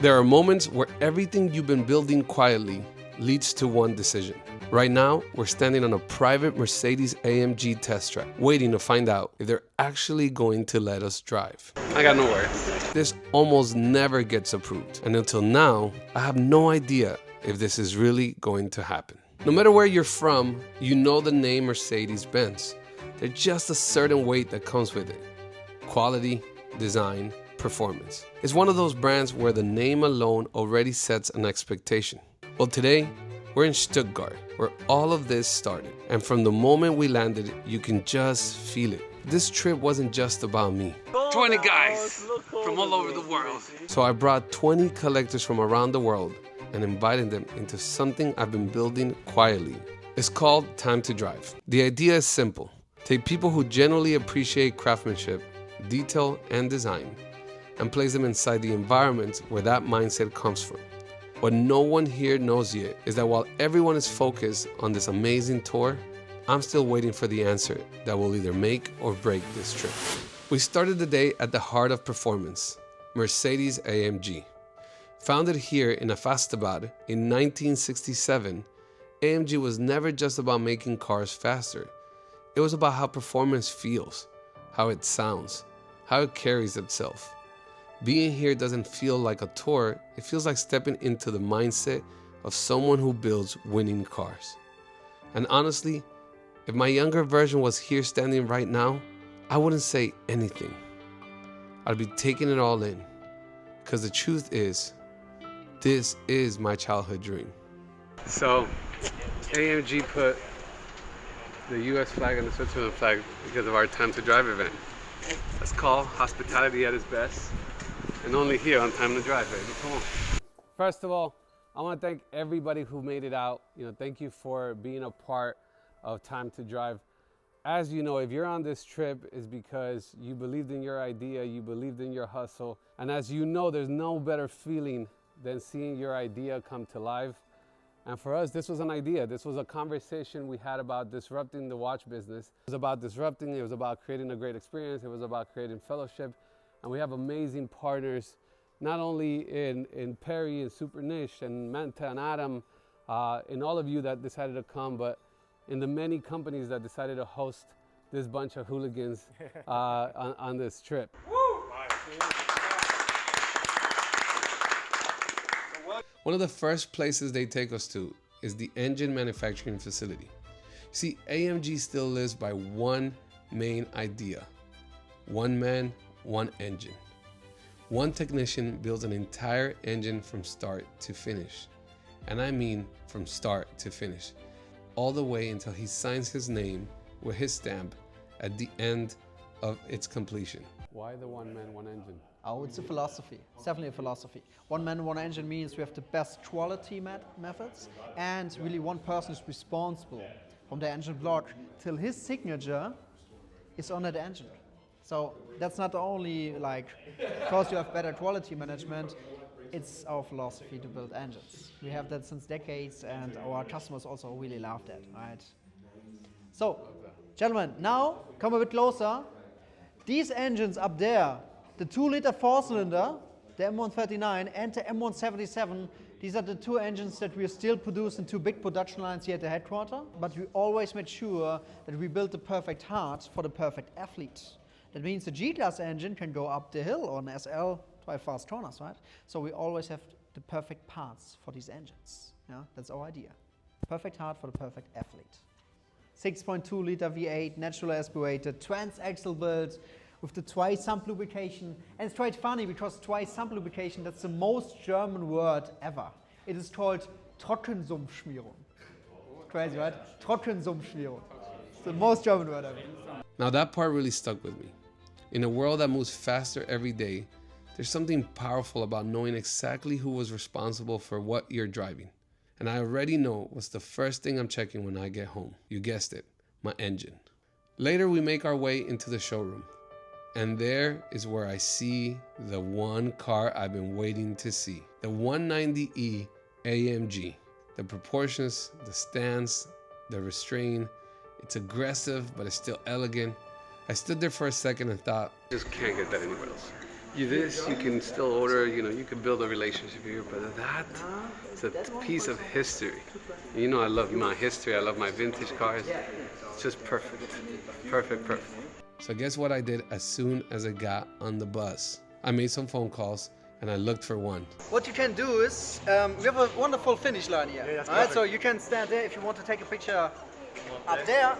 There are moments where everything you've been building quietly leads to one decision. Right now, we're standing on a private Mercedes-AMG test track, waiting to find out if they're actually going to let us drive. I got no words. This almost never gets approved, and until now, I have no idea if this is really going to happen. No matter where you're from, you know the name Mercedes-Benz. There's just a certain weight that comes with it. Quality, design, performance. It's one of those brands where the name alone already sets an expectation. Well, today, we're in Stuttgart, where all of this started. And from the moment we landed, you can just feel it. This trip wasn't just about me. 20 guys from all over the world. So I brought 20 collectors from around the world and invited them into something I've been building quietly. It's called Time to Drive. The idea is simple. Take people who genuinely appreciate craftsmanship, detail, and design, and place them inside the environment where that mindset comes from. What no one here knows yet is that while everyone is focused on this amazing tour, I'm still waiting for the answer that will either make or break this trip. We started the day at the heart of performance, Mercedes-AMG. Founded here in Stuttgart in 1967, AMG was never just about making cars faster. It was about how performance feels, how it sounds, how it carries itself. Being here doesn't feel like a tour, it feels like stepping into the mindset of someone who builds winning cars. And honestly, if my younger version was here standing right now, I wouldn't say anything. I'd be taking it all in. Because the truth is, this is my childhood dream. So, AMG put the US flag and the Switzerland flag because of our Time to Drive event. Let's call hospitality at its best. And only here on Time to Drive, baby. Come on. First of all, I want to thank everybody who made it out. Thank you for being a part of Time to Drive. As you know, if you're on this trip, it's because you believed in your idea, you believed in your hustle. And as you know, there's no better feeling than seeing your idea come to life. And for us, this was an idea. This was a conversation we had about disrupting the watch business. It was about disrupting, it was about creating a great experience, it was about creating fellowship. And we have amazing partners, not only in Perry and Super Niche and Manta and Adam, and all of you that decided to come, but in the many companies that decided to host this bunch of hooligans on this trip. Woo! One of the first places they take us to is the engine manufacturing facility. See, AMG still lives by one main idea. One man, one engine. One technician builds an entire engine from start to finish. And I mean from start to finish. All the way until he signs his name with his stamp at the end of its completion. Why the one man, one engine? Oh, it's a philosophy. It's definitely a philosophy. One man, one engine means we have the best quality methods, and really one person is responsible from the engine block till his signature is on that engine. So that's not only because you have better quality management, it's our philosophy to build engines. We have that since decades, and our customers also really love that, right? So, gentlemen, now come a bit closer. These engines up there, the 2-liter 4-cylinder, the M139 and the M177, these are the two engines that we still produce in two big production lines here at the headquarters, but we always made sure that we build the perfect heart for the perfect athlete. That means the G-Class engine can go up the hill on SL, drive fast corners, right? So we always have the perfect parts for these engines. Yeah, that's our idea. Perfect heart for the perfect athlete. 6.2 liter V8, naturally aspirated, trans-axle build with the twice-sump lubrication. And it's quite funny because twice-sump lubrication, that's the most German word ever. It is called Trockensumpfschmierung. Crazy, right? Trockensumpfschmierung. It's the most German word ever. Now that part really stuck with me. In a world that moves faster every day, there's something powerful about knowing exactly who was responsible for what you're driving. And I already know what's the first thing I'm checking when I get home. You guessed it, my engine. Later, we make our way into the showroom. And there is where I see the one car I've been waiting to see. The 190E AMG. The proportions, the stance, the restraint. It's aggressive, but it's still elegant. I stood there for a second and thought, just can't get that anywhere else. you can still order, you can build a relationship here, but that is a piece of history. I love my history, I love my vintage cars. It's just perfect. Perfect, perfect. So guess what I did as soon as I got on the bus? I made some phone calls and I looked for one. What you can do is, we have a wonderful finish line here. Yeah, alright, so you can stand there if you want to take a picture up there.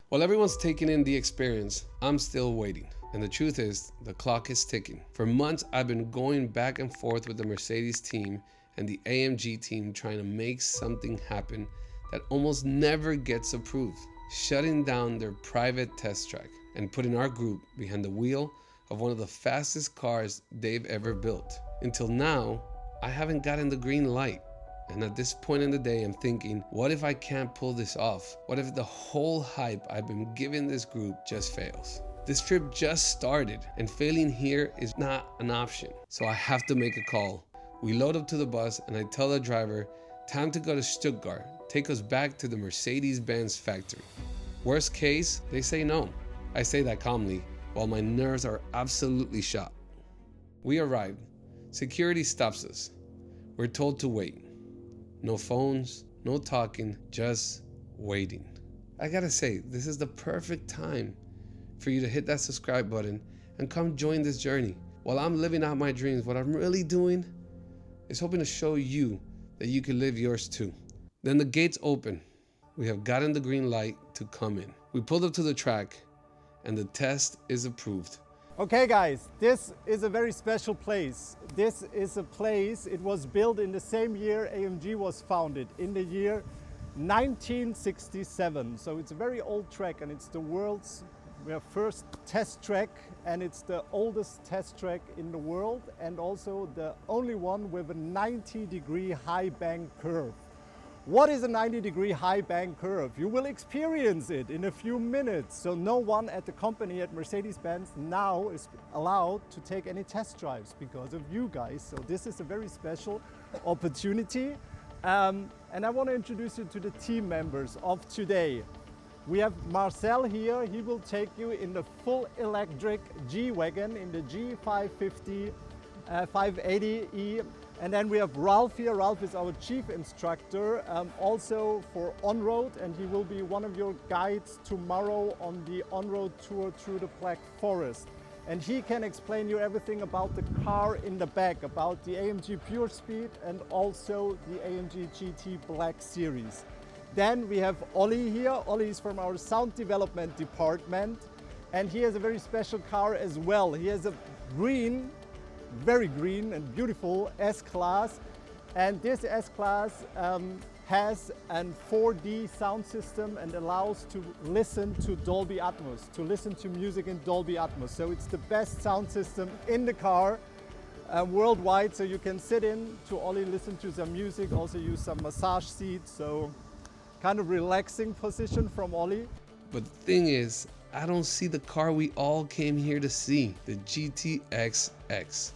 While everyone's taking in the experience, I'm still waiting. And the truth is, the clock is ticking. For months, I've been going back and forth with the Mercedes team and the AMG team trying to make something happen that almost never gets approved, shutting down their private test track and putting our group behind the wheel of one of the fastest cars they've ever built. Until now, I haven't gotten the green light. And at this point in the day, I'm thinking, what if I can't pull this off? What if the whole hype I've been giving this group just fails? This trip just started and failing here is not an option. So I have to make a call. We load up to the bus and I tell the driver, time to go to Stuttgart, take us back to the Mercedes-Benz factory. Worst case, they say no. I say that calmly, while my nerves are absolutely shot. We arrive. Security stops us. We're told to wait. No phones, no talking, just waiting. I gotta say, this is the perfect time for you to hit that subscribe button and come join this journey. While I'm living out my dreams, what I'm really doing is hoping to show you that you can live yours too. Then the gates open. We have gotten the green light to come in. We pulled up to the track and the test is approved. Okay guys, this is a very special place. This is a place, it was built in the same year AMG was founded, in the year 1967. So it's a very old track and it's the world's first test track, and it's the oldest test track in the world and also the only one with a 90-degree high bank curve. What is a 90-degree high bank curve? You will experience it in a few minutes. So no one at the company at Mercedes-Benz now is allowed to take any test drives because of you guys. So this is a very special opportunity. And I want to introduce you to the team members of today. We have Marcel here. He will take you in the full electric G-Wagon in the G550 580e. And then we have Ralph here. Ralph is our chief instructor, also for on-road, and he will be one of your guides tomorrow on the on-road tour through the Black Forest. And he can explain you everything about the car in the back, about the AMG Pure Speed and also the AMG GT Black Series. Then we have Ollie here. Ollie is from our sound development department, and he has a very special car as well. He has a green, very green and beautiful S-Class, and this S-Class has a 4D sound system and allows to listen to Dolby Atmos, to listen to music in Dolby Atmos. So it's the best sound system in the car worldwide, so you can sit in to only listen to some music, also use some massage seats, so kind of relaxing position from Ollie. But the thing is, I don't see the car we all came here to see, the GTXX.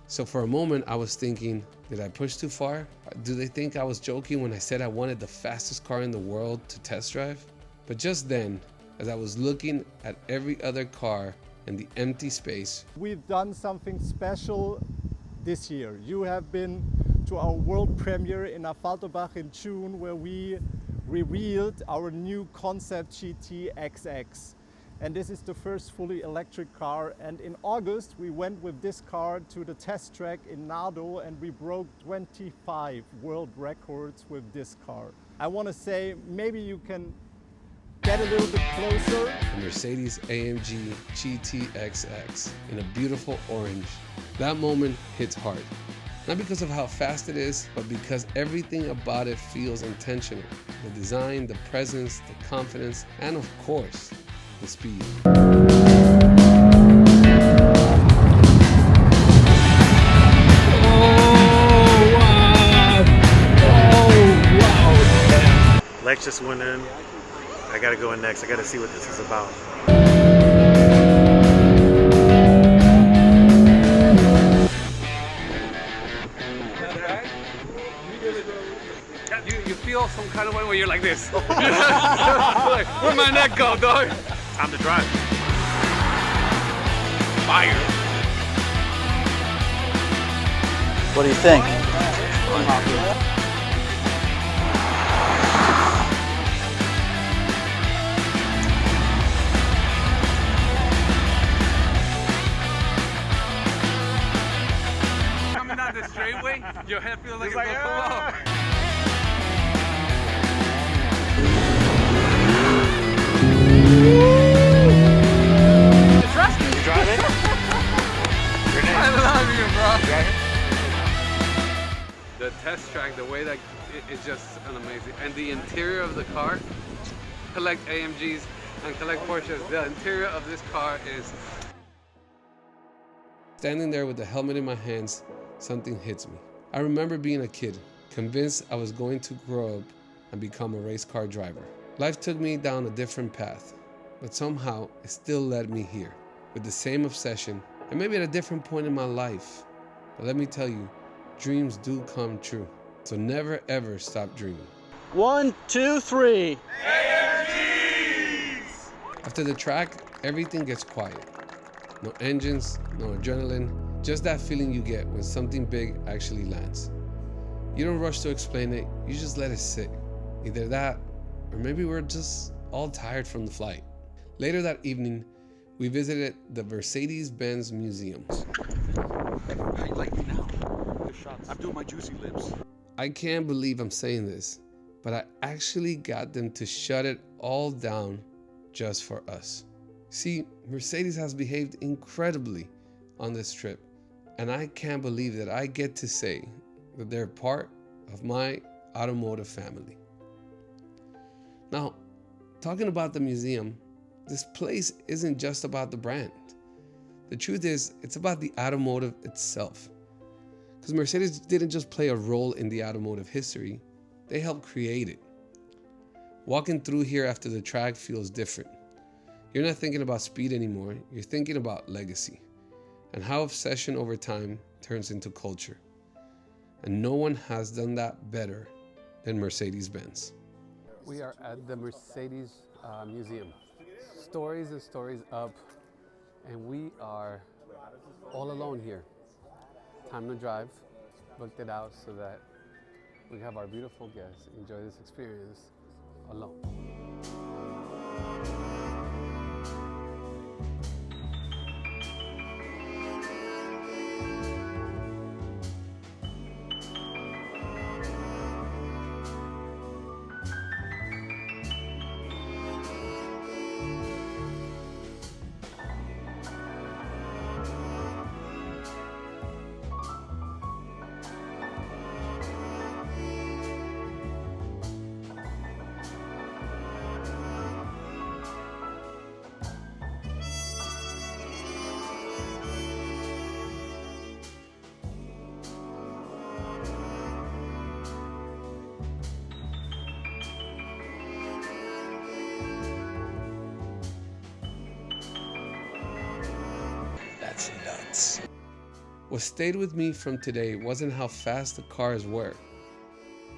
So for a moment I was thinking, did I push too far? Do they think I was joking when I said I wanted the fastest car in the world to test drive? But just then, as I was looking at every other car in the empty space, we've done something special this year. You have been to our world premiere in Affalterbach in June, where we revealed our new concept GTXX. And this is the first fully electric car. And in August, we went with this car to the test track in Nardo, and we broke 25 world records with this car. I want to say, maybe you can get a little bit closer. The Mercedes-AMG GTXX in a beautiful orange. That moment hits hard. Not because of how fast it is, but because everything about it feels intentional. The design, the presence, the confidence, and of course, the speed. Oh, wow! Oh, wow! Lex just went in. I gotta go in next. I gotta see what this is about. You feel some kind of one where you're like this. Like, where'd my neck go, dog? Time to drive. Fire. What do you think? Coming down the straightway, your head feels like it's gonna come off. Trust me. You driving? Your name? I love you, bro. You driving? The test track, the way that it's just an amazing, and the interior of the car, collect AMGs and collect Porsches. The interior of this car is. Standing there with the helmet in my hands, something hits me. I remember being a kid, convinced I was going to grow up and become a race car driver. Life took me down a different path, but somehow it still led me here, with the same obsession, and maybe at a different point in my life. But let me tell you, dreams do come true. So never ever stop dreaming. 1, 2, 3. After the track, everything gets quiet. No engines, no adrenaline, just that feeling you get when something big actually lands. You don't rush to explain it, you just let it sit. Either that, or maybe we're just all tired from the flight. Later that evening, we visited the Mercedes-Benz Museum. How you like me now? I'm doing my juicy lips. I can't believe I'm saying this, but I actually got them to shut it all down just for us. See, Mercedes has behaved incredibly on this trip, and I can't believe that I get to say that they're part of my automotive family. Now, talking about the museum, this place isn't just about the brand. The truth is, it's about the automotive itself. Because Mercedes didn't just play a role in the automotive history, they helped create it. Walking through here after the track feels different. You're not thinking about speed anymore, you're thinking about legacy and how obsession over time turns into culture. And no one has done that better than Mercedes-Benz. We are at the Mercedes Museum. Stories and stories up, and we are all alone here. Time to drive, booked it out so that we have our beautiful guests enjoy this experience alone. That's nuts. What stayed with me from today wasn't how fast the cars were.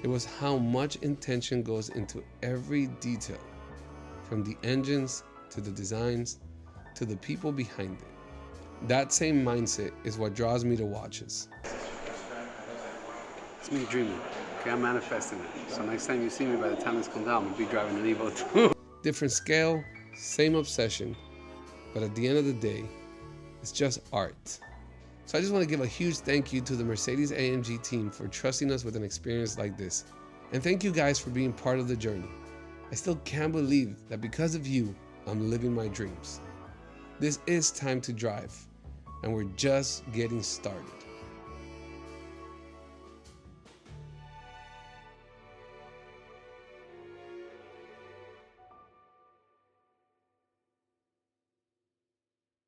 It was how much intention goes into every detail, from the engines to the designs to the people behind it. That same mindset is what draws me to watches. It's me dreaming. Okay, I'm manifesting it. So next time you see me, by the time this comes out, I'm gonna be driving an Evo too. Different scale, same obsession, but at the end of the day, it's just art. So I just want to give a huge thank you to the Mercedes-AMG team for trusting us with an experience like this. And thank you guys for being part of the journey. I still can't believe that because of you, I'm living my dreams. This is Time to Drive, and we're just getting started.